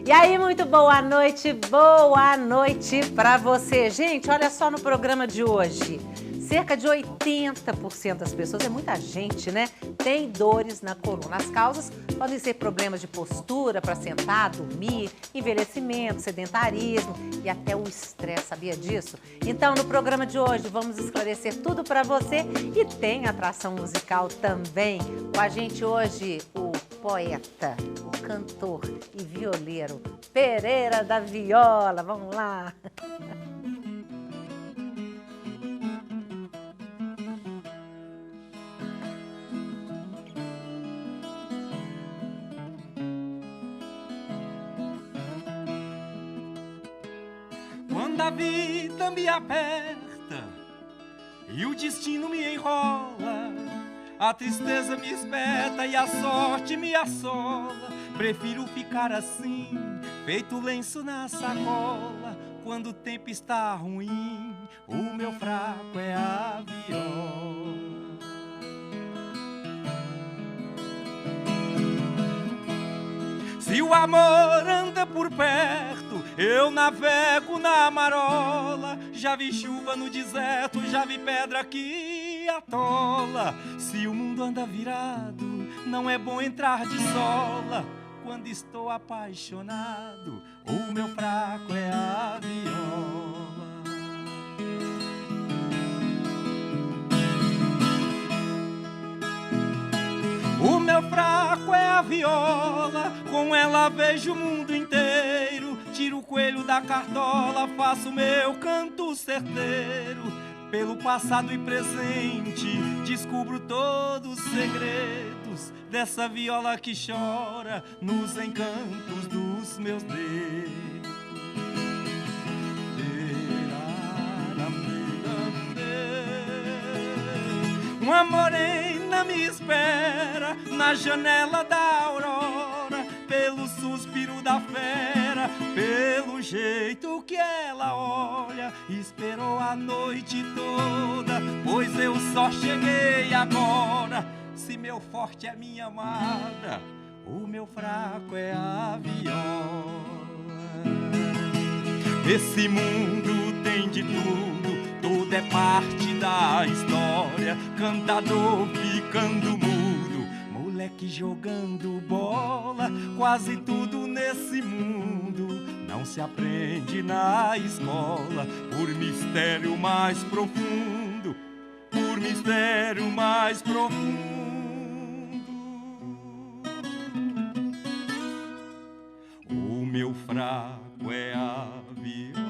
E aí, muito boa noite para você. Gente, olha só no programa de hoje. Cerca de 80% das pessoas, é muita gente, né? Tem dores na coluna. As causas podem ser problemas de postura para sentar, dormir, envelhecimento, sedentarismo e até o estresse, sabia disso? Então, no programa de hoje, vamos esclarecer tudo para você e tem atração musical também. Com a gente hoje, o poeta, o cantor e violeiro Pereira da Viola. Vamos lá! Quando a vida me aperta e o destino me enrola, a tristeza me espeta e a sorte me assola, prefiro ficar assim, feito lenço na sacola. Quando o tempo está ruim, o meu fraco é a viola. Se o amor anda por perto, eu navego na marola. Já vi chuva no deserto, já vi pedra que atola. Se o mundo anda virado, não é bom entrar de sola. Quando estou apaixonado, o meu fraco é a viola. O meu fraco é a viola, com ela vejo o mundo inteiro. Tiro o coelho da cartola, faço meu canto certeiro. Pelo passado e presente, descubro todos os segredos dessa viola que chora nos encantos dos meus dedos. Uma morena me espera na janela da aurora, pelo suspiro da fera, pelo jeito que ela olha. Esperou a noite toda, pois eu só cheguei agora. Se meu forte é minha amada, o meu fraco é a viola. Esse mundo tem de tudo, tudo é parte da história. Cantador ficando mudo, moleque jogando bola. Quase tudo nesse mundo não se aprende na escola. Por mistério mais profundo, por mistério mais profundo, o meu fraco é a viola.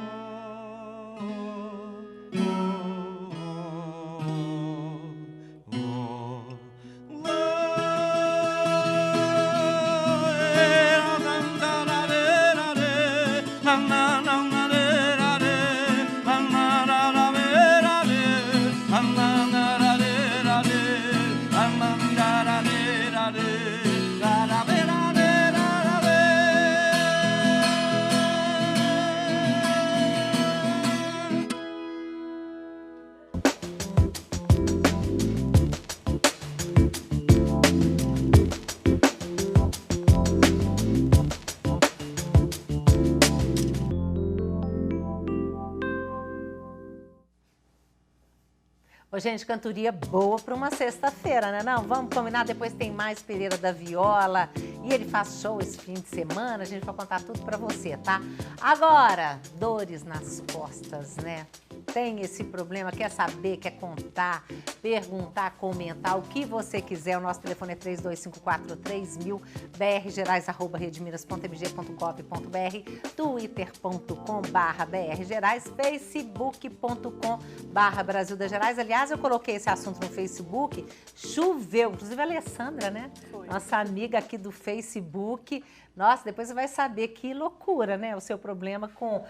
Ô, gente, cantoria boa para uma sexta-feira, né? Não, vamos combinar, depois tem mais Pereira da Viola e ele faz show esse fim de semana, a gente vai contar tudo para você, tá? Agora, dores nas costas, né? Tem esse problema, quer saber, quer contar, perguntar, comentar, o que você quiser. O nosso telefone é 3254-3000, brgerais@redminas.mg.gov.br, twitter.com/brgerais, facebook.com/Brasil das Gerais. Aliás, eu coloquei esse assunto no Facebook, choveu, inclusive a Alessandra, né? Foi. Nossa amiga aqui do Facebook. Nossa, depois você vai saber que loucura, né? O seu problema com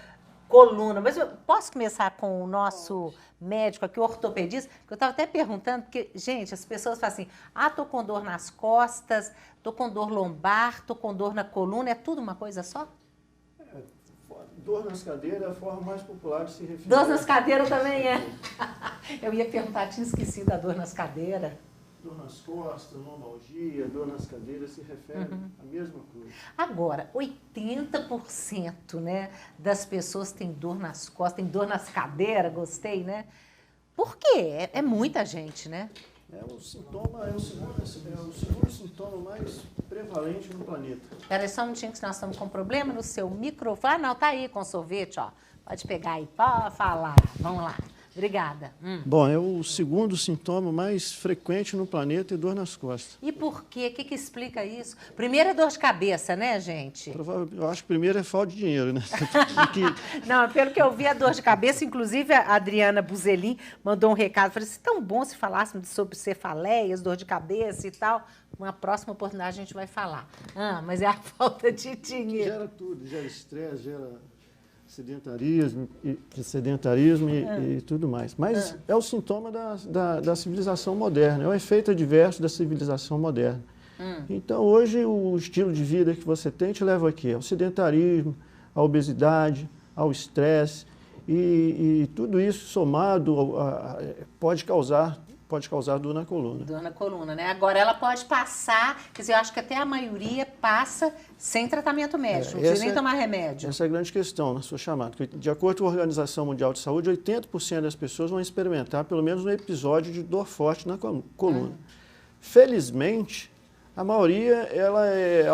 coluna. Mas eu posso começar com o nosso médico aqui, o ortopedista? Porque eu estava até perguntando, porque, gente, as pessoas falam assim, tô com dor nas costas, tô com dor lombar, tô com dor na coluna, é tudo uma coisa só? Dor nas cadeiras é a forma mais popular de se referir. Dor nas cadeiras também é. Eu ia perguntar, tinha esquecido a dor nas cadeiras. dor nas costas, lombalgia, dor nas cadeiras, se refere à mesma coisa. Agora, 80%, né, das pessoas têm dor nas costas, têm dor nas cadeiras, gostei, né? Por quê? É muita gente, né? É o segundo sintoma mais prevalente no planeta. Espera aí só um minutinho que nós estamos com problema no seu microfone. Ah, não, tá aí com sorvete, ó. Pode pegar aí, pode falar. Vamos lá. Obrigada. Bom, é o segundo sintoma mais frequente no planeta, é dor nas costas. E por quê? O que explica isso? Primeiro é dor de cabeça, né, gente? Eu acho que primeiro é falta de dinheiro, né? Não, pelo que eu vi, a dor de cabeça, inclusive a Adriana Buzelin mandou um recado, falou assim, tão bom se falassem sobre cefaleias, dor de cabeça e tal. Uma próxima oportunidade a gente vai falar. Mas é a falta de dinheiro. Gera tudo, gera estresse, gera sedentarismo e tudo mais. Mas é o sintoma da civilização moderna, é o efeito adverso da civilização moderna. Então, hoje, o estilo de vida que você tem te leva aqui ao sedentarismo, à obesidade, ao estresse, e tudo isso somado pode causar dor na coluna. Dor na coluna, né? Agora, ela pode passar, quer dizer, eu acho que até a maioria passa sem tratamento médico, não precisa nem tomar remédio. Essa é a grande questão na sua chamada. De acordo com a Organização Mundial de Saúde, 80% das pessoas vão experimentar pelo menos um episódio de dor forte na coluna. Felizmente, a maioria ela é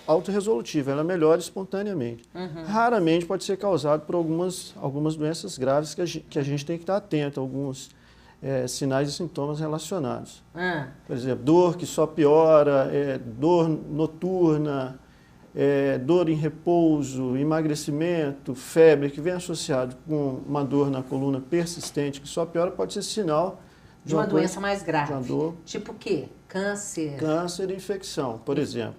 autorresolutiva, ela melhora espontaneamente. Raramente pode ser causado por algumas doenças graves que a gente tem que estar atento, alguns sinais e sintomas relacionados. Por exemplo, dor que só piora, dor noturna, dor em repouso, emagrecimento, febre, que vem associado com uma dor na coluna persistente, que só piora, pode ser sinal de uma doença mais grave. De uma dor. Tipo o quê? Câncer? Câncer e infecção, por exemplo.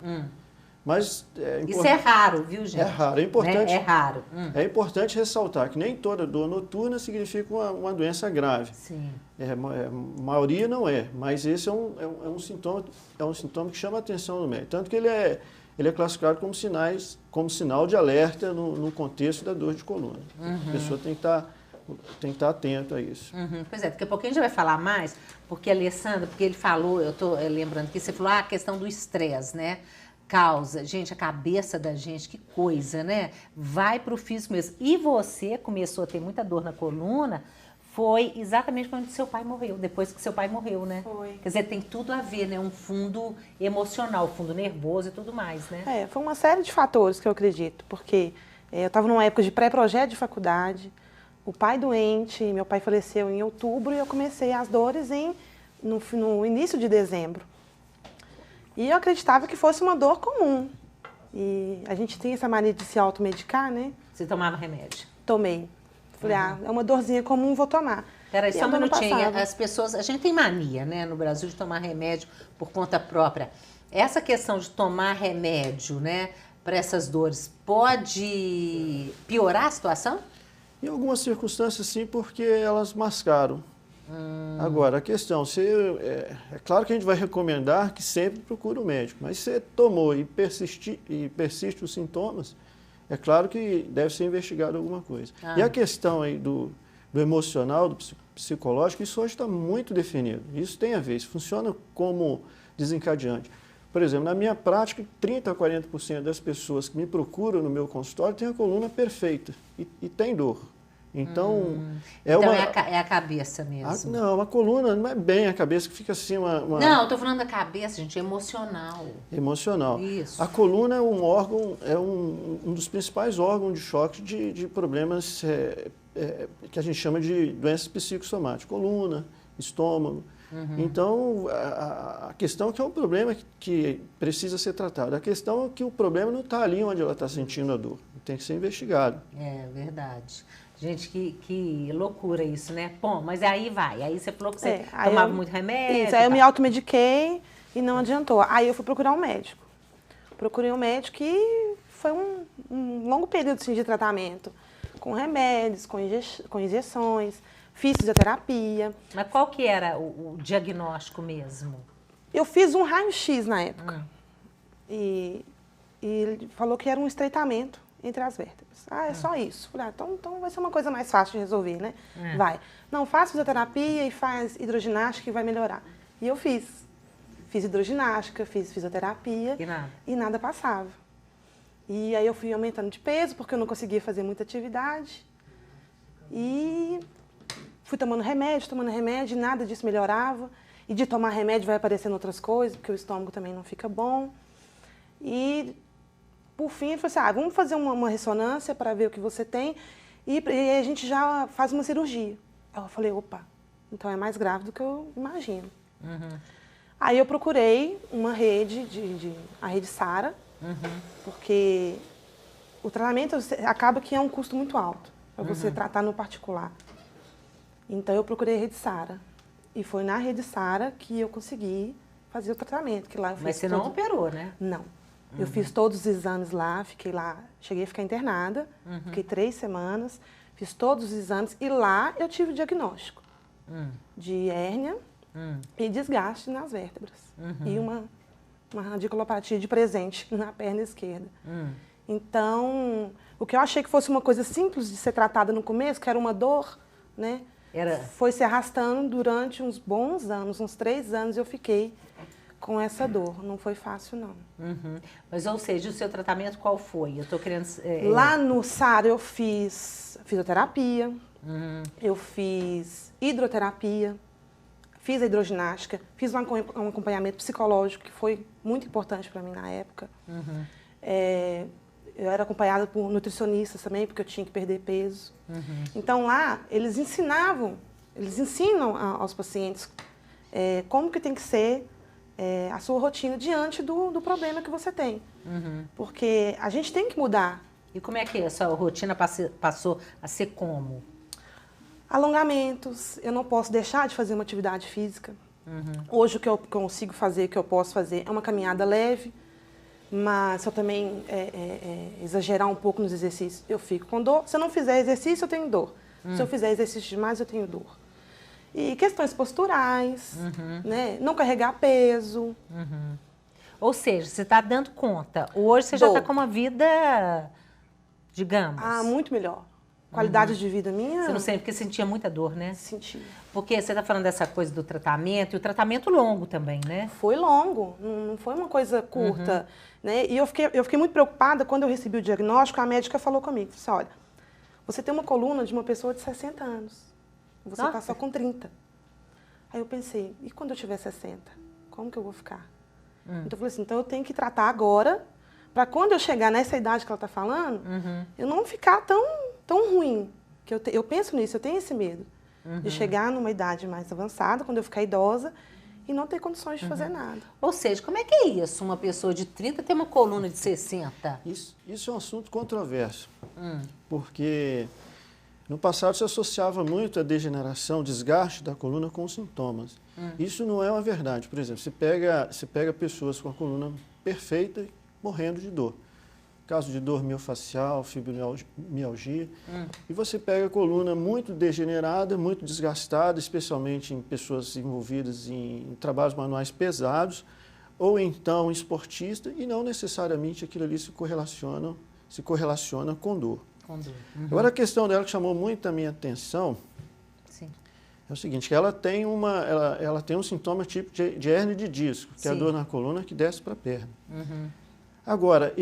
Mas isso é raro, viu, gente? É raro, é importante. É raro. É importante ressaltar que nem toda dor noturna significa uma doença grave. Sim. A maioria não é, mas esse é um sintoma que chama a atenção do médico. Tanto que ele é classificado como sinal de alerta no contexto da dor de coluna. A pessoa tem que estar atento a isso. Pois é, daqui a pouquinho a gente vai falar mais, porque a Alessandra, porque ele falou, eu estou lembrando que você falou a questão do estresse, né? Causa, gente, a cabeça da gente, que coisa, né? Vai para o físico mesmo. E você começou a ter muita dor na coluna, foi exatamente quando seu pai morreu, depois que seu pai morreu, né? Foi. Quer dizer, tem tudo a ver, né? Um fundo emocional, fundo nervoso e tudo mais, né? Foi uma série de fatores que eu acredito, porque eu estava numa época de pré-projeto de faculdade, o pai doente, meu pai faleceu em outubro e eu comecei as dores no início de dezembro. E eu acreditava que fosse uma dor comum. E a gente tem essa mania de se automedicar, né? Você tomava remédio? Tomei. Falei, é uma dorzinha comum, vou tomar. Peraí, só um minutinho. As pessoas, a gente tem mania, né, no Brasil, de tomar remédio por conta própria. Essa questão de tomar remédio, né, para essas dores, pode piorar a situação? Em algumas circunstâncias, sim, porque elas mascaram. Agora, a questão, é claro que a gente vai recomendar que sempre procure o médico, mas se você tomou e persiste os sintomas, é claro que deve ser investigado alguma coisa. E a questão aí do emocional, do psicológico, isso hoje está muito definido. Isso tem a ver, isso funciona como desencadeante. Por exemplo, na minha prática, 30% a 40% das pessoas que me procuram no meu consultório têm a coluna perfeita e tem dor. Então, é a cabeça mesmo. Não, a coluna não é bem a cabeça, que fica assim Não, eu estou falando da cabeça, gente, emocional. Emocional. Isso. A coluna é um órgão, um dos principais órgãos de choque de problemas que a gente chama de doenças psicossomáticas. Coluna, estômago. Então, a questão é que é um problema que precisa ser tratado. A questão é que o problema não está ali onde ela está sentindo a dor. Tem que ser investigado. É verdade. Gente, que loucura isso, né? Bom, mas aí vai. Aí você falou que você tomava muito remédio. Isso, aí eu me automediquei e não adiantou. Aí eu fui procurar um médico. Procurei um médico e foi um longo período assim, de tratamento. Com remédios, com injeções, fiz fisioterapia. Mas qual que era o diagnóstico mesmo? Eu fiz um raio-x na época. E ele falou que era um estreitamento entre as vértebras. É só isso. Falei, então vai ser uma coisa mais fácil de resolver, né? Vai. Não, faz fisioterapia e faz hidroginástica que vai melhorar. E eu fiz. Fiz hidroginástica, fiz fisioterapia. E nada passava. E aí eu fui aumentando de peso, porque eu não conseguia fazer muita atividade. E fui tomando remédio, e nada disso melhorava. E de tomar remédio vai aparecendo outras coisas, porque o estômago também não fica bom. E, por fim, ele falou assim, vamos fazer uma ressonância para ver o que você tem. E a gente já faz uma cirurgia. Aí eu falei, opa, então é mais grave do que eu imagino. Aí eu procurei uma rede, a rede Sara, porque o tratamento acaba que é um custo muito alto para você tratar no particular. Então eu procurei a rede Sara. E foi na rede Sara que eu consegui fazer o tratamento. Que lá eu fiz. Mas você não operou, né? Não. Eu fiz todos os exames lá, fiquei lá, cheguei a ficar internada, fiquei 3 semanas, fiz todos os exames e lá eu tive o diagnóstico de hérnia e desgaste nas vértebras. E uma radiculopatia de presente na perna esquerda. Então, o que eu achei que fosse uma coisa simples de ser tratada no começo, que era uma dor, né? Foi se arrastando durante uns bons anos, uns 3 anos eu fiquei com essa dor. Não foi fácil, não. Mas, ou seja, o seu tratamento qual foi? Eu tô querendo... Lá no SAR eu fiz fisioterapia, eu fiz hidroterapia, fiz a hidroginástica, fiz um acompanhamento psicológico, que foi muito importante para mim na época. Eu era acompanhada por nutricionistas também, porque eu tinha que perder peso. Então, lá, eles ensinam aos pacientes como que tem que ser a sua rotina diante do problema que você tem. Porque a gente tem que mudar. E como é que a sua rotina passou a ser como? Alongamentos, eu não posso deixar de fazer uma atividade física. Hoje o que eu consigo fazer, que eu posso fazer, é uma caminhada leve, mas se eu também exagerar um pouco nos exercícios, eu fico com dor. Se eu não fizer exercício, eu tenho dor. Se eu fizer exercício demais, eu tenho dor. E questões posturais, né? Não carregar peso. Ou seja, você está dando conta. Hoje você já está com uma vida, digamos... muito melhor. Qualidade de vida minha... Você não sente, porque sentia muita dor, né? Senti. Porque você está falando dessa coisa do tratamento, e o tratamento longo também, né? Foi longo, não foi uma coisa curta. Né? E eu fiquei muito preocupada quando eu recebi o diagnóstico, a médica falou comigo, disse, olha, você tem uma coluna de uma pessoa de 60 anos, você está só com 30. Aí eu pensei, e quando eu tiver 60? Como que eu vou ficar? Então eu falei assim, então eu tenho que tratar agora, para quando eu chegar nessa idade que ela está falando, eu não ficar tão ruim. Que eu penso nisso, eu tenho esse medo de chegar numa idade mais avançada, quando eu ficar idosa, e não ter condições de fazer nada. Ou seja, como é que é isso? Uma pessoa de 30 ter uma coluna de 60? Isso é um assunto controverso, porque no passado se associava muito a degeneração, desgaste da coluna com sintomas. Isso não é uma verdade. Por exemplo, você pega pessoas com a coluna perfeita morrendo de dor. Caso de dor miofascial, fibromialgia. E você pega a coluna muito degenerada, muito desgastada, especialmente em pessoas envolvidas em trabalhos manuais pesados, ou então esportista, e não necessariamente aquilo ali se correlaciona com dor. Agora, a questão dela que chamou muito a minha atenção é o seguinte, que ela tem um sintoma tipo de hérnia de disco, que é a dor na coluna que desce para a perna. Agora,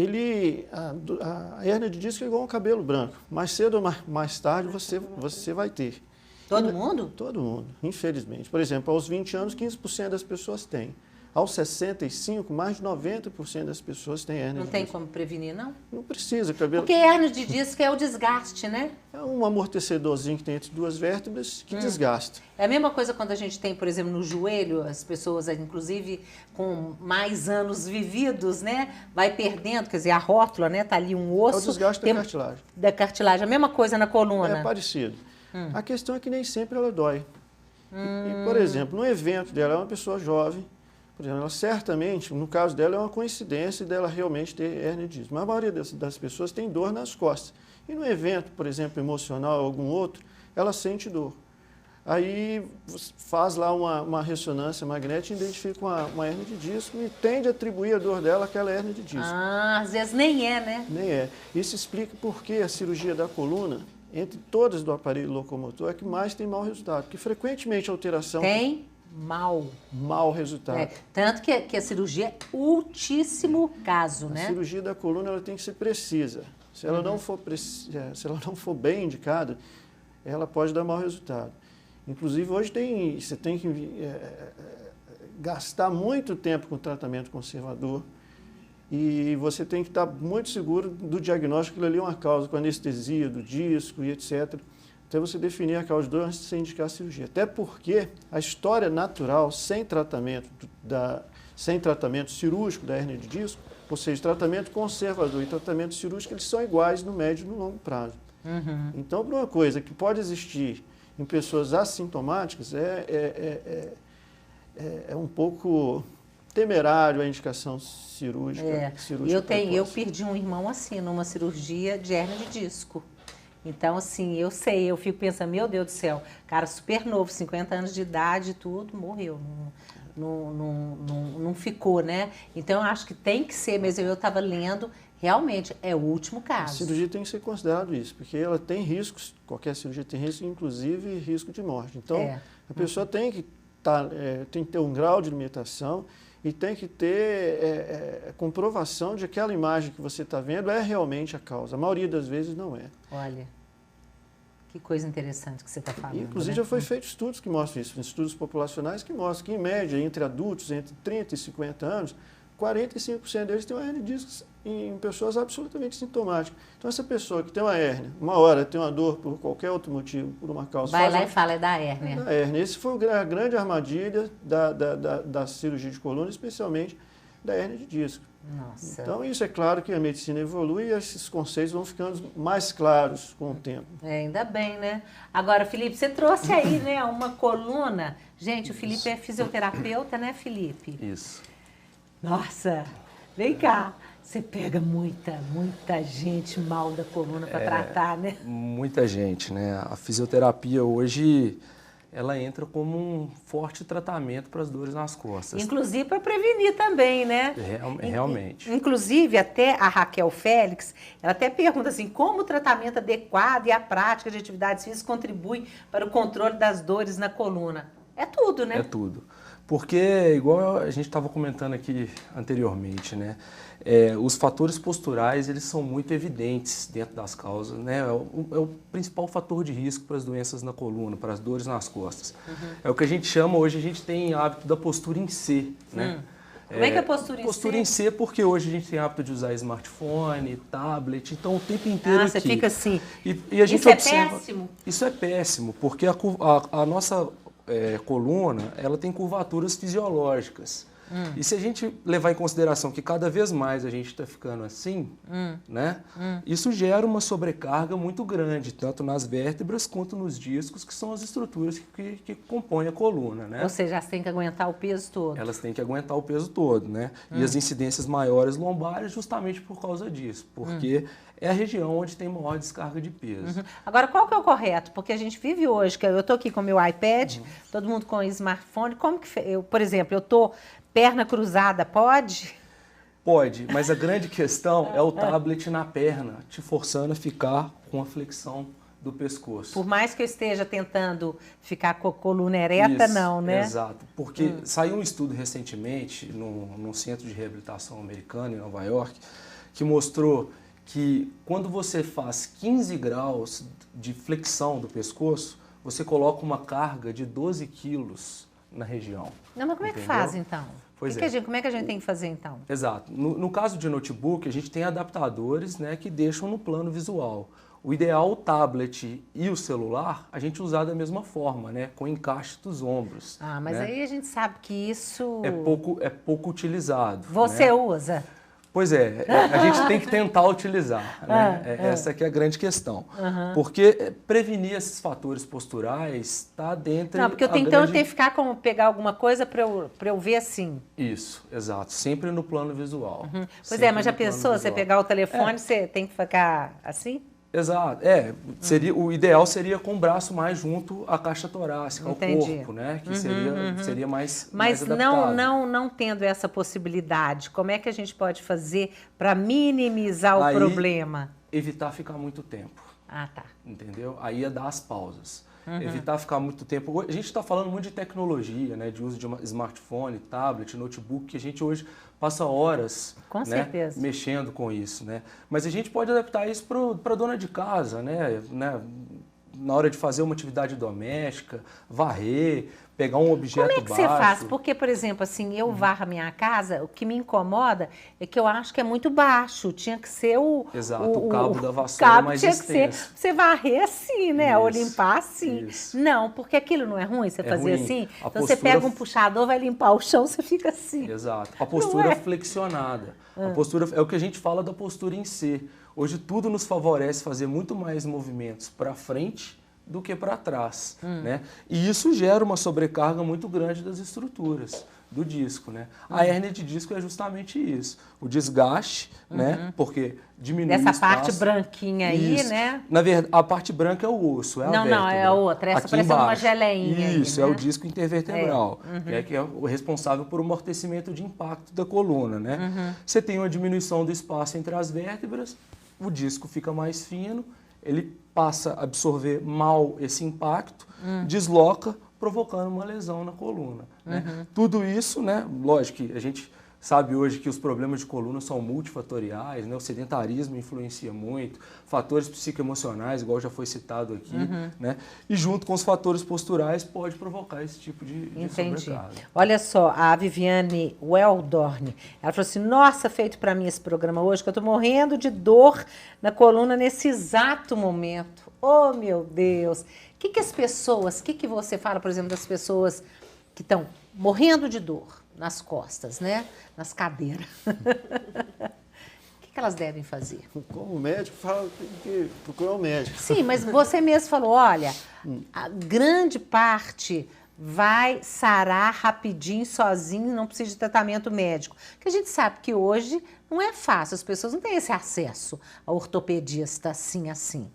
a hérnia de disco é igual um cabelo branco. Mais cedo ou mais tarde você vai ter. Todo mundo? Todo mundo, infelizmente. Por exemplo, aos 20 anos, 15% das pessoas têm. Aos 65, mais de 90% das pessoas têm hérnia de disco. Não tem como prevenir, não? Não precisa. Cabelo... Porque hérnia de disco é o desgaste, né? É um amortecedorzinho que tem entre duas vértebras que desgasta. É a mesma coisa quando a gente tem, por exemplo, no joelho, as pessoas, inclusive, com mais anos vividos, né? Vai perdendo, quer dizer, a rótula, né? Tá ali um osso. É o desgaste da cartilagem. Da cartilagem. A mesma coisa na coluna. É parecido. A questão é que nem sempre ela dói. E, por exemplo, no evento dela, é uma pessoa jovem, por exemplo, ela certamente, no caso dela, é uma coincidência dela realmente ter hérnia de disco. Mas a maioria das pessoas tem dor nas costas. E no evento, por exemplo, emocional ou algum outro, ela sente dor. Aí faz lá uma ressonância magnética, identifica uma hérnia de disco e tende a atribuir a dor dela àquela hérnia de disco. Às vezes nem é, né? Nem é. Isso explica por que a cirurgia da coluna, entre todas do aparelho locomotor, é que mais tem mau resultado. Porque frequentemente a alteração... Tem? mau resultado. Tanto que a cirurgia é ultíssimo caso, né? A cirurgia da coluna ela tem que ser precisa. Se ela não for bem indicada, ela pode dar mau resultado. Inclusive, hoje você tem que gastar muito tempo com tratamento conservador e você tem que estar muito seguro do diagnóstico, que ali é uma causa com anestesia do disco e etc. Até você definir a causa de dor antes de você indicar a cirurgia. Até porque a história natural, sem tratamento cirúrgico da hérnia de disco, ou seja, tratamento conservador e tratamento cirúrgico, eles são iguais no médio e no longo prazo. Então, para uma coisa que pode existir em pessoas assintomáticas, é um pouco temerário a indicação cirúrgica. Eu perdi um irmão assim, numa cirurgia de hérnia de disco. Então, assim, eu fico pensando, meu Deus do céu, cara super novo, 50 anos de idade e tudo, morreu. Não ficou, né? Então, eu acho que tem que ser, mas eu estava lendo, realmente, é o último caso. A cirurgia tem que ser considerado isso, porque ela tem riscos, qualquer cirurgia tem risco, inclusive risco de morte. Então, a pessoa tem que ter um grau de limitação e tem que ter comprovação de que aquela imagem que você está vendo é realmente a causa. A maioria das vezes não é. Olha, que coisa interessante que você está falando. Inclusive, já foi feito estudos que mostram isso, estudos populacionais que mostram que, em média, entre adultos, entre 30 e 50 anos, 45% deles têm uma hérnia de disco em pessoas absolutamente sintomáticas. Então, essa pessoa que tem uma hérnia, uma hora tem uma dor por qualquer outro motivo, por uma causa... Vai lá e fala, é da hérnia. Da hérnia. Esse foi a grande armadilha da cirurgia de coluna, especialmente da hérnia de disco. Nossa. Então, isso é claro que a medicina evolui e esses conceitos vão ficando mais claros com o tempo. Ainda bem, né? Agora, Felipe, você trouxe aí, né, uma coluna. Gente, o Felipe é fisioterapeuta, né, Felipe? Isso. Nossa, vem cá. Você pega muita gente mal da coluna para tratar, né? Muita gente, né? A fisioterapia hoje, ela entra como um forte tratamento para as dores nas costas. Inclusive para prevenir também, né? Realmente. Inclusive, até a Raquel Félix, ela até pergunta assim, como o tratamento adequado e a prática de atividades físicas contribui para o controle das dores na coluna? É tudo, né? É tudo. Porque, igual a gente estava comentando aqui anteriormente, né? Os fatores posturais, eles são muito evidentes dentro das causas, né? É o principal fator de risco para as doenças na coluna, para as dores nas costas. É o que a gente chama, hoje a gente tem hábito da postura em C, né? Como é que é a postura em C? Postura em C porque hoje a gente tem hábito de usar smartphone, tablet, então o tempo inteiro aqui. Você fica assim. E a gente isso observa, é péssimo? Isso é péssimo, porque a nossa coluna, ela tem curvaturas fisiológicas. E se a gente levar em consideração que cada vez mais a gente está ficando assim, né? Isso gera uma sobrecarga muito grande, tanto nas vértebras quanto nos discos, que são as estruturas que compõem a coluna, né? Ou seja, elas têm que aguentar o peso todo. Elas têm que aguentar o peso todo, né? E as incidências maiores lombares justamente por causa disso, porque é a região onde tem maior descarga de peso. Agora, qual que é o correto? Porque a gente vive hoje, que eu estou aqui com o meu iPad, todo mundo com o smartphone, como que eu, por exemplo, eu estou perna cruzada, pode? Pode, mas a grande questão é o tablet na perna, te forçando a ficar com a flexão do pescoço. Por mais que eu esteja tentando ficar com a coluna ereta, Isso, não, né? Exato, porque saiu um estudo recentemente num centro de reabilitação americano em Nova York, que mostrou que quando você faz 15 graus de flexão do pescoço, você coloca uma carga de 12 quilos na região. Não, mas como é que faz, então? Pois Como é que a gente tem que fazer, então? Exato. No caso de notebook, a gente tem adaptadores, né, que deixam no plano visual. O ideal, o tablet e o celular, a gente usar da mesma forma, né, com encaixe dos ombros. Ah, mas né? aí a gente sabe que isso... É pouco utilizado. Você né? usa? Pois é, a gente tem que tentar utilizar, né? Essa que é a grande questão. Porque prevenir esses fatores posturais está dentro... Não, porque eu tenho que ficar como pegar alguma coisa para eu ver assim. Isso, exato. Sempre no plano visual. Pois mas já pensou, você pegar o telefone, você tem que ficar assim? Exato. O ideal seria com o braço mais junto à caixa torácica, ao corpo, né? Que seria mais Mas adaptável. não tendo essa possibilidade, como é que a gente pode fazer para minimizar o problema? Evitar ficar muito tempo. Ah, tá. Entendeu? Aí é dar as pausas. evitar ficar muito tempo. A gente está falando muito de tecnologia, né, de uso de smartphone, tablet, notebook, que a gente hoje passa horas, Com né, certeza. mexendo com isso, né? Mas a gente pode adaptar isso para dona de casa, né? Na hora de fazer uma atividade doméstica, varrer, pegar um objeto Como é que baixo. você faz? Porque, por exemplo, assim, eu varro a minha casa, o que me incomoda é que eu acho que é muito baixo. Tinha que ser Exato, o cabo da vassoura cabo mais tinha extenso. que ser você varrer assim, né? Ou Isso, limpar assim. isso. Não, porque aquilo não é ruim você fazer ruim. assim. A Então você postura- pega um puxador, vai limpar o chão, você fica assim. Exato. A postura é? flexionada. A postura é o que a gente fala da postura em si. Hoje tudo nos favorece fazer muito mais movimentos para frente do que para trás, né? E isso gera uma sobrecarga muito grande das estruturas do disco, né? A hérnia de disco é justamente isso, o desgaste, né? Porque diminui Dessa o espaço. parte branquinha aí, Isso. né? Na verdade, a parte branca é o osso, é a Não, vértebra. é a outra. Essa Aqui parece uma embaixo. geleinha aí, Isso, né? é o disco intervertebral, que é o responsável por um amortecimento de impacto da coluna, né? Você tem uma diminuição do espaço entre as vértebras, o disco fica mais fino, ele passa a absorver mal esse impacto, desloca, provocando uma lesão na coluna, né? Tudo isso, né? Lógico que a gente sabe hoje que os problemas de coluna são multifatoriais, né? O sedentarismo influencia muito, fatores psicoemocionais, igual já foi citado aqui, né? E junto com os fatores posturais pode provocar esse tipo de Entendi. sobrecarga. Olha só, a Viviane Weldorn, ela falou assim, nossa, feito para mim esse programa hoje, que eu tô morrendo de dor na coluna nesse exato momento. Oh, meu Deus! O que as pessoas, o que você fala, por exemplo, das pessoas que estão morrendo de dor nas costas, né? Nas cadeiras. O que elas devem fazer? Como médico, fala que tem que procurar um médico. Sim, mas você mesmo falou, olha, a grande parte vai sarar rapidinho, sozinho, não precisa de tratamento médico. Porque a gente sabe que hoje não é fácil, as pessoas não têm esse acesso a ortopedista assim.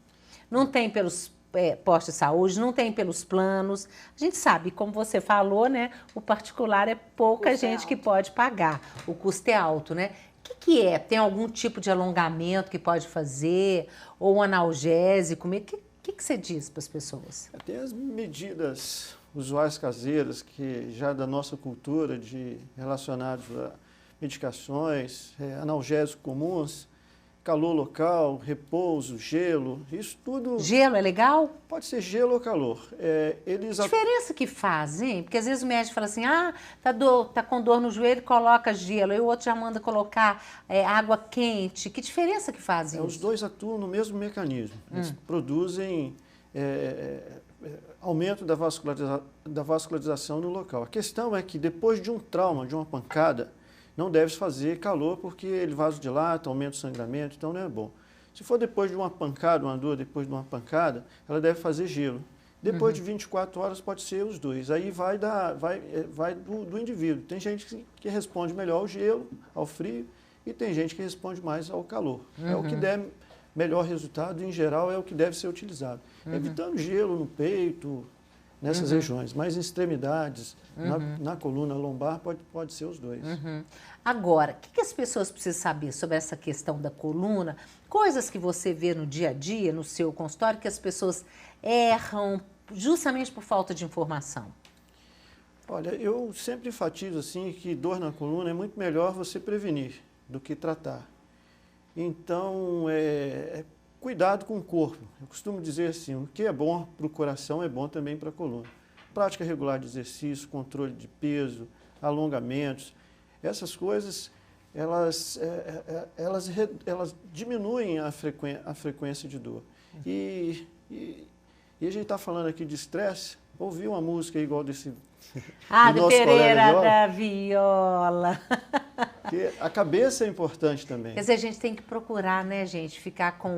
Não tem pelos postos de saúde, não tem pelos planos. A gente sabe, como você falou, né, o particular é pouca gente que pode pagar. O custo é alto, né? O que é? Tem algum tipo de alongamento que pode fazer? Ou um analgésico? O que você diz para as pessoas? Tem as medidas usuais caseiras que já da nossa cultura de relacionados a medicações, analgésicos comuns, calor local, repouso, gelo, isso tudo... Gelo é legal? Pode ser gelo ou calor. Eles... Diferença que faz, hein? Porque às vezes o médico fala assim, tá com dor no joelho, coloca gelo. Aí o outro já manda colocar água quente. Que diferença que faz isso? Os dois atuam no mesmo mecanismo. Eles produzem aumento da vascularização no local. A questão é que depois de um trauma, de uma pancada, não deve fazer calor porque ele vasodilata, aumenta o sangramento, então não é bom. Se for depois de uma pancada, uma dor depois de uma pancada, ela deve fazer gelo. Depois de 24 horas pode ser os dois. Aí vai do indivíduo. Tem gente que responde melhor ao gelo, ao frio, e tem gente que responde mais ao calor. É o que der melhor resultado, em geral, é o que deve ser utilizado. Evitando gelo no peito, nessas regiões, mas em extremidades, na coluna lombar, pode ser os dois. Agora, o que as pessoas precisam saber sobre essa questão da coluna? Coisas que você vê no dia a dia, no seu consultório, que as pessoas erram justamente por falta de informação. Olha, eu sempre enfatizo assim que dor na coluna é muito melhor você prevenir do que tratar. Então, cuidado com o corpo. Eu costumo dizer assim, o que é bom para o coração é bom também para a coluna. Prática regular de exercício, controle de peso, alongamentos, essas coisas, elas diminuem a frequência de dor. E a gente está falando aqui de estresse, ouvi uma música igual desse... do Pereira da Viola. Porque a cabeça é importante também. Quer dizer, a gente tem que procurar, né, gente, ficar com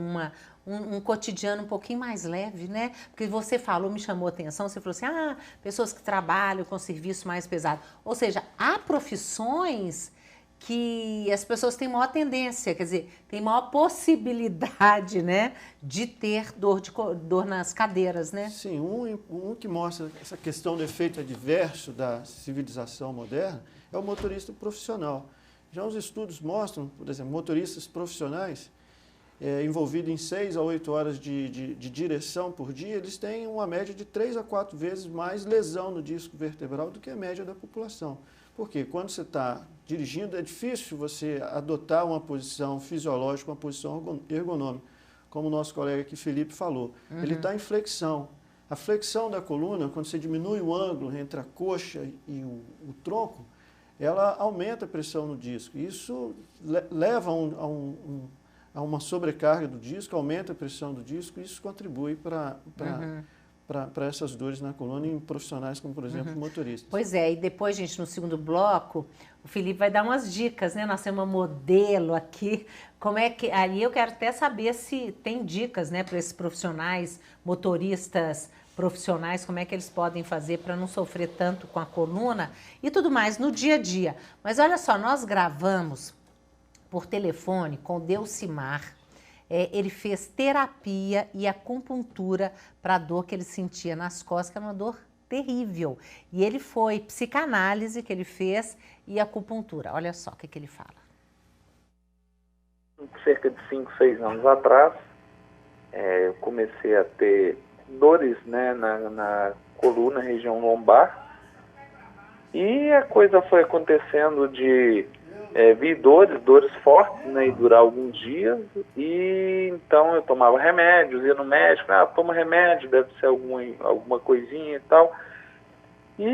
um cotidiano um pouquinho mais leve, né? Porque você falou, me chamou a atenção, você falou assim, pessoas que trabalham com serviço mais pesado. Ou seja, há profissões que as pessoas têm maior tendência, quer dizer, tem maior possibilidade, né, de ter dor nas cadeiras, né? Sim, um que mostra essa questão do efeito adverso da civilização moderna é o motorista profissional. Já os estudos mostram, por exemplo, motoristas profissionais, envolvido em 6 a 8 horas de direção por dia, eles têm uma média de 3 a 4 vezes mais lesão no disco vertebral do que a média da população. Porque quando você está dirigindo, é difícil você adotar uma posição fisiológica, uma posição ergonômica, como o nosso colega aqui, Felipe, falou. Ele está em flexão. A flexão da coluna, quando você diminui o ângulo entre a coxa e o tronco, ela aumenta a pressão no disco. Isso leva a uma sobrecarga do disco, aumenta a pressão do disco, e isso contribui para essas dores na coluna em profissionais como, por exemplo, motoristas. Pois é, e depois, gente, no segundo bloco, o Felipe vai dar umas dicas, né? Nós temos uma modelo aqui. Como é que... Aí eu quero até saber se tem dicas, né, para esses profissionais, motoristas profissionais, como é que eles podem fazer para não sofrer tanto com a coluna e tudo mais no dia a dia. Mas olha só, nós gravamos por telefone com o Delcimar. Ele fez terapia e acupuntura para a dor que ele sentia nas costas, que era uma dor terrível. E ele foi psicanálise que ele fez e acupuntura. Olha só o que ele fala. Cerca de 5, 6 anos atrás, eu comecei a ter dores, né, na coluna, região lombar. E a coisa foi acontecendo de... vi dores fortes, né, e durar alguns dias, e então eu tomava remédios, ia no médico, toma remédio, deve ser alguma coisinha e tal, e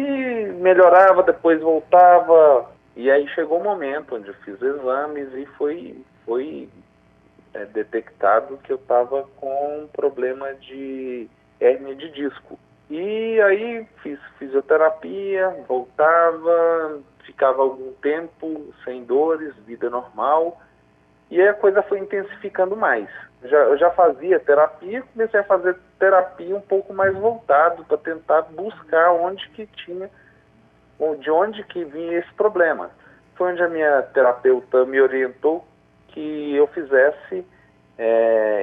melhorava, depois voltava, e aí chegou o momento onde eu fiz exames e foi detectado que eu estava com um problema de hérnia de disco. E aí fiz fisioterapia, voltava, ficava algum tempo sem dores, vida normal, e aí a coisa foi intensificando mais. Eu já fazia terapia, comecei a fazer terapia um pouco mais voltado para tentar buscar de onde que vinha esse problema. Foi onde a minha terapeuta me orientou que eu fizesse,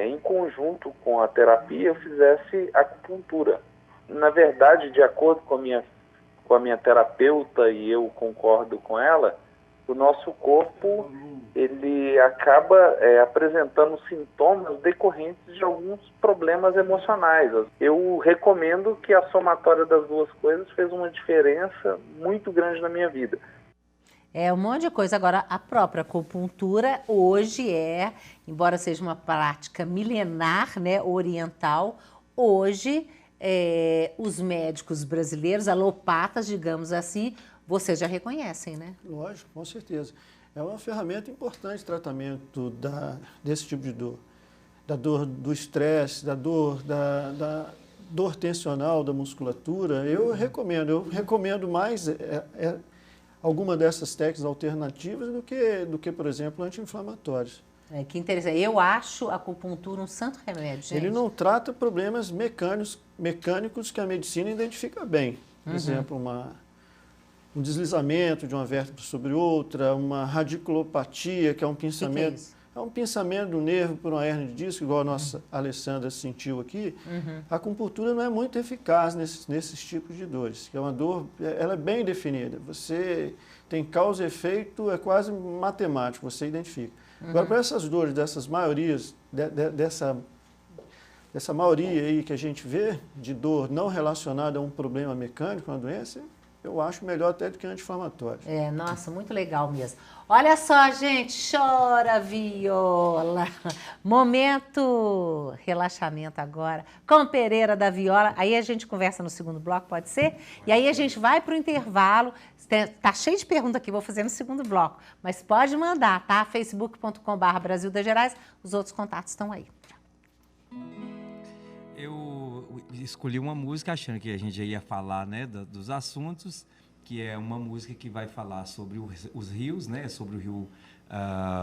em conjunto com a terapia, eu fizesse acupuntura. Na verdade, de acordo com a minha terapeuta, e eu concordo com ela, o nosso corpo ele acaba apresentando sintomas decorrentes de alguns problemas emocionais. Eu recomendo que a somatória das duas coisas fez uma diferença muito grande na minha vida. Um monte de coisa. Agora, a própria acupuntura hoje embora seja uma prática milenar, né, oriental, hoje os médicos brasileiros, alopatas, digamos assim, vocês já reconhecem, né? Lógico, com certeza. É uma ferramenta importante de tratamento desse tipo de dor. Da dor do estresse, da dor tensional da musculatura. Eu recomendo mais alguma dessas técnicas alternativas do que, por exemplo, anti-inflamatórios. Que interessante. Eu acho a acupuntura um santo remédio, gente. Ele não trata problemas mecânicos que a medicina identifica bem. Por exemplo, um deslizamento de uma vértebra sobre outra, uma radiculopatia, que é um pinçamento. É um pinçamento do nervo por uma hérnia de disco, igual a nossa Alessandra sentiu aqui. A acupuntura não é muito eficaz nesses tipos de dores, que é uma dor, ela é bem definida. Você tem causa e efeito, é quase matemático, você identifica. Agora, para essas dores, dessas maiorias, dessa maioria aí que a gente vê, de dor não relacionada a um problema mecânico, uma doença, eu acho melhor até do que anti-inflamatório. Nossa, muito legal mesmo. Olha só, gente, chora viola. Momento relaxamento agora com Pereira da Viola. Aí a gente conversa no segundo bloco, pode ser? E aí a gente vai para o intervalo. Tá cheio de perguntas aqui, vou fazer no segundo bloco. Mas pode mandar, tá? facebook.com/Brasil das Gerais. Os outros contatos estão aí. Eu escolhi uma música achando que a gente já ia falar, né, dos assuntos, que é uma música que vai falar sobre os rios, né, sobre o Rio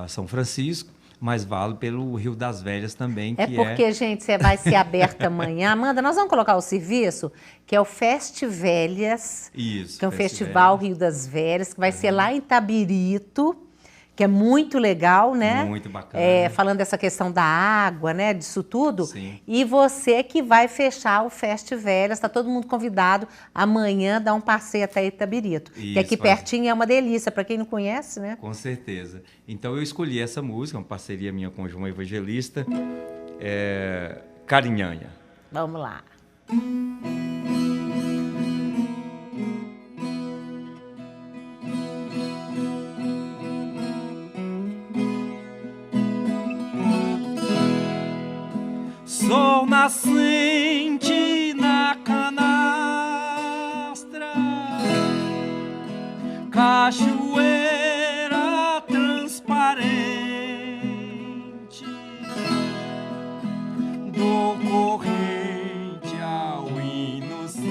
São Francisco, mas vale pelo Rio das Velhas também. Porque, gente, você vai ser aberta amanhã. Amanda, nós vamos colocar o serviço, que é o Festivelhas. Isso. Que é um festival Rio das Velhas, que vai ser lá em Itabirito, que é muito legal, né? Muito bacana. Falando dessa questão da água, né? Disso tudo. Sim. E você que vai fechar o Festivelas, está todo mundo convidado amanhã dar um passeio até Itabirito. Que aqui pertinho é uma delícia, para quem não conhece, né? Com certeza. Então eu escolhi essa música, uma parceria minha com o João Evangelista, Carinhanha. Vamos lá. Sol nascente na canastra, cachoeira transparente, do corrente ao inocente,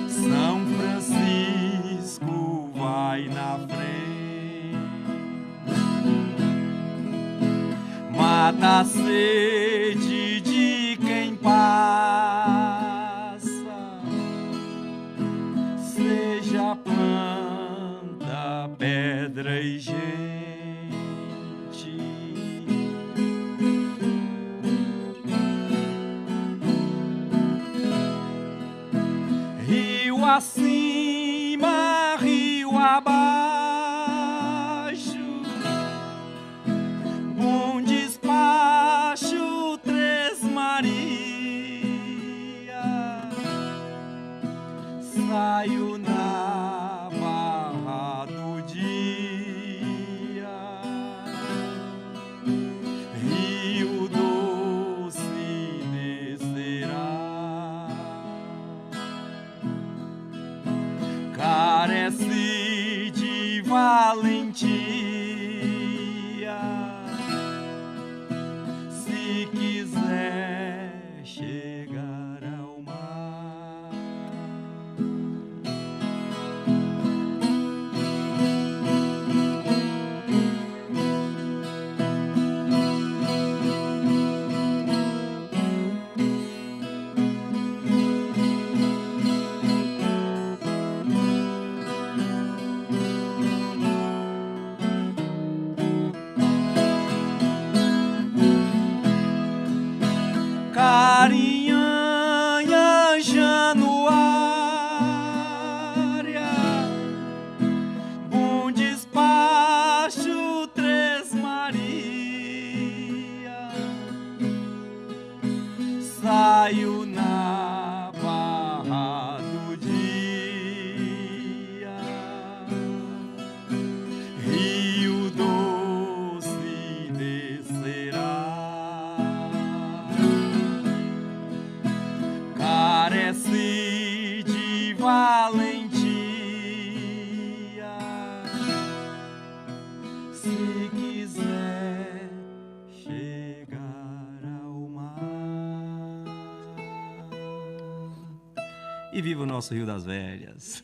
São Francisco vai na frente. Mata a sede de quem passa, seja planta, pedra e gente. Rio acima, rio abaixo, despacho, Três Marias, saio na barra do dia, Rio Doce descerá, carece de valentia. Se quiser chegar ao mar, Carinhanha Januária, bom despacho, Três Marias, saio na barra do dia, Rio Doce descerá, carece de valentia. Se quiser chegar ao mar. E viva o nosso Rio das Velhas!